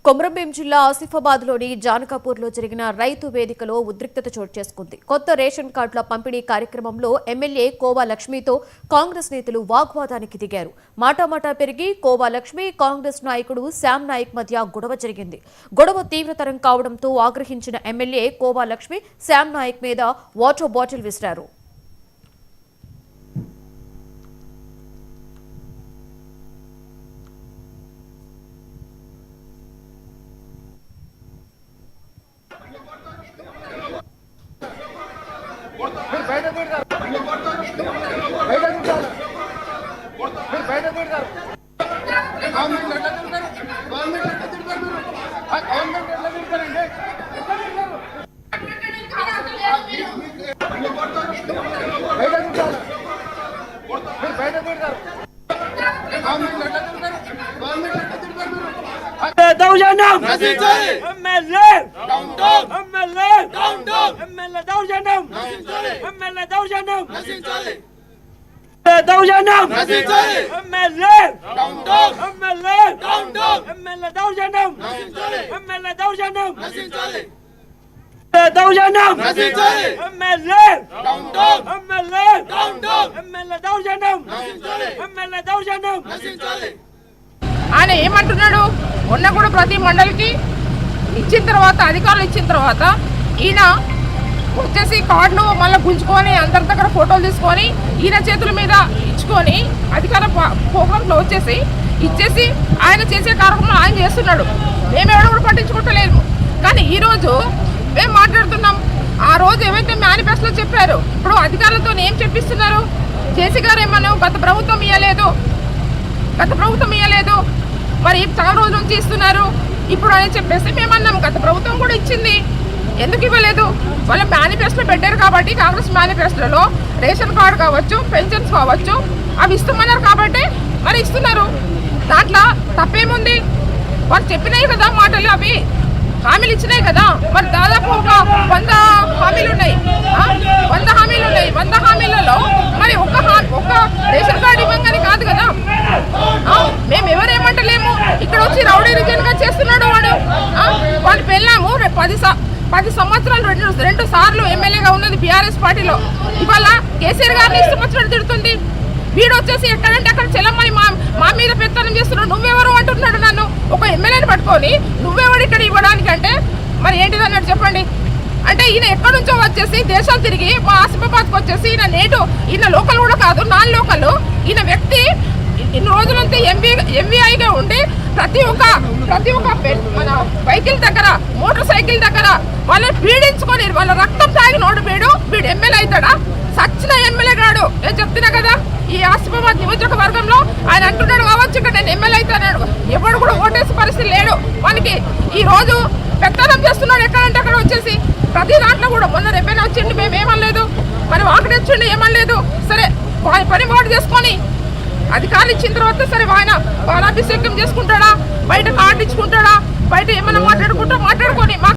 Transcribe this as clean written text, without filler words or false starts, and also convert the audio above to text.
కొమరంభీం జిల్లా ఆసిఫాబాద్లోని జానకాపూర్లో జరిగిన రైతు వేదికలో ఉద్రిక్తత చోటు చేసుకుంది. కొత్త రేషన్ కార్డుల పంపిణీ కార్యక్రమంలో ఎమ్మెల్యే కోవా లక్ష్మితో కాంగ్రెస్ నేతలు వాగ్వాదానికి దిగారు. మాటామాటా పెరిగి కోవా లక్ష్మి, కాంగ్రెస్ నాయకుడు శ్యామ్ నాయక్ మధ్య గొడవ జరిగింది. గొడవ తీవ్రతరం కావడంతో ఆగ్రహించిన ఎమ్మెల్యే కోవా లక్ష్మి శ్యామ్ నాయక్ మీద వాటర్ బాటిల్ విసిరారు. ఆయన ఏమంటున్నాడు? మొన్న కూడా ప్రతి మండలికి ఇచ్చిన తర్వాత, అధికారులు ఇచ్చిన తర్వాత ఈయన వచ్చేసి కార్డులు మళ్ళీ గుంజుకొని అందరి దగ్గర ఫోటోలు తీసుకొని ఈయన చేతుల మీద ఇచ్చుకొని అధికార ప్రోగ్రాంలో వచ్చేసి ఇచ్చేసి ఆయన చేసే కార్యక్రమం ఆయన చేస్తున్నాడు. మేమెవడో కూడా పట్టించుకుంటలేము. కానీ ఈరోజు మేము మాట్లాడుతున్నాం. ఆ రోజు ఏవైతే మేనిఫెస్టోలో చెప్పారు, ఇప్పుడు అధికారులతో ఏం చెప్పిస్తున్నారు? జేసీ గారు ఏమన్నా గత ప్రభుత్వం ఇవ్వలేదు, మరి చాలా రోజుల నుంచి ఇస్తున్నారు ఇప్పుడు అని చెప్పేసి మేమన్నాం. గత ప్రభుత్వం కూడా ఇచ్చింది, ఎందుకు ఇవ్వలేదు? వాళ్ళ మేనిఫెస్టోలో పెట్టారు కాబట్టి, కాంగ్రెస్ మేనిఫెస్టోలో రేషన్ కార్డు కావచ్చు, పెన్షన్స్ కావచ్చు, అవి ఇస్తామన్నారు కాబట్టి మరి ఇస్తున్నారు. దాంట్లో తప్పేముంది? వాళ్ళు చెప్పినాయి కదా మాటలు, అవి హామీలు ఇచ్చినాయి కదా. మరి దాదాపు ఒక 100 హామీలు ఉన్నాయి. 100 హామీలలో మరి ఒక్క రేషన్ కార్డు ఇవ్వగానే కాదు కదా. మేము ఎవరేమంటలేము. ఇక్కడ వచ్చి రౌడీ రిజన్ గా చేస్తున్నాడు వాడు. వాళ్ళు పెళ్ళాము 10 సంవత్సరాలు 2 సార్లు ఎమ్మెల్యేగా ఉన్నది బీఆర్ఎస్ పార్టీలో. ఇవాళ కేసీఆర్ గారిని ఇష్టపచ్చినట్టు తిడుతుంది. వీడు వచ్చేసి ఎక్కడంటే అక్కడ చెల్లమ్మని మా మీద పెత్తనం చేస్తున్నాడు. నువ్వెవరు అంటున్నాడు నన్ను. ఒక ఎమ్మెల్యేని పట్టుకొని నువ్వెవరు ఇక్కడ ఇవ్వడానికి అంటే మరి ఏంటిది అన్నట్టు చెప్పండి. అంటే ఈయన ఎక్కడి నుంచో వచ్చేసి దేశాలు తిరిగి మా ఆసిఫాబాద్కి వచ్చేసి ఈయన లోకల్ కూడా కాదు, నాన్ లోకల్. ఈయన వ్యక్తి ఇన్ని రోజులంతా ఎంవీఐగా ఉండి ప్రతి ఒక్క మన వెహికల్ దగ్గర, మోటార్ సైకిల్ దగ్గర వాళ్ళని పీడించుకొని వాళ్ళ రక్తం తాగినోడు వీడు ఎమ్మెల్యే అవుతాడా? సచ్చిన ఎమ్మెల్యే కాడు. నేను చెప్తున్నా కదా, ఈ ఆసిఫాబాద్ నియోజకవర్గంలో ఆయన అంటున్నాడు కావచ్చు ఇక్కడ నేను ఎమ్మెల్యే అవుతాడు. ఎవడు కూడా ఓటేసే పరిస్థితి లేడు మనకి. ఈ రోజు పెత్తనం చేస్తున్నాడు ఎక్కడంటే అక్కడ వచ్చేసి. ప్రతి దాంట్లో కూడా మొన్న రెబ్బెన వచ్చిండు, మేము ఏమనలేదు. మరి వాకటి వచ్చిండు, ఏమనలేదు. సరే పని వాడు చేసుకొని అధికారులు ఇచ్చిన తర్వాత సరే ఆయన బాలాభిషేకం చేసుకుంటాడా, బయట కార్డు ఇచ్చుకుంటాడా, బయట ఏమైనా మాట్లాడుకుంటా మాట్లాడుకొని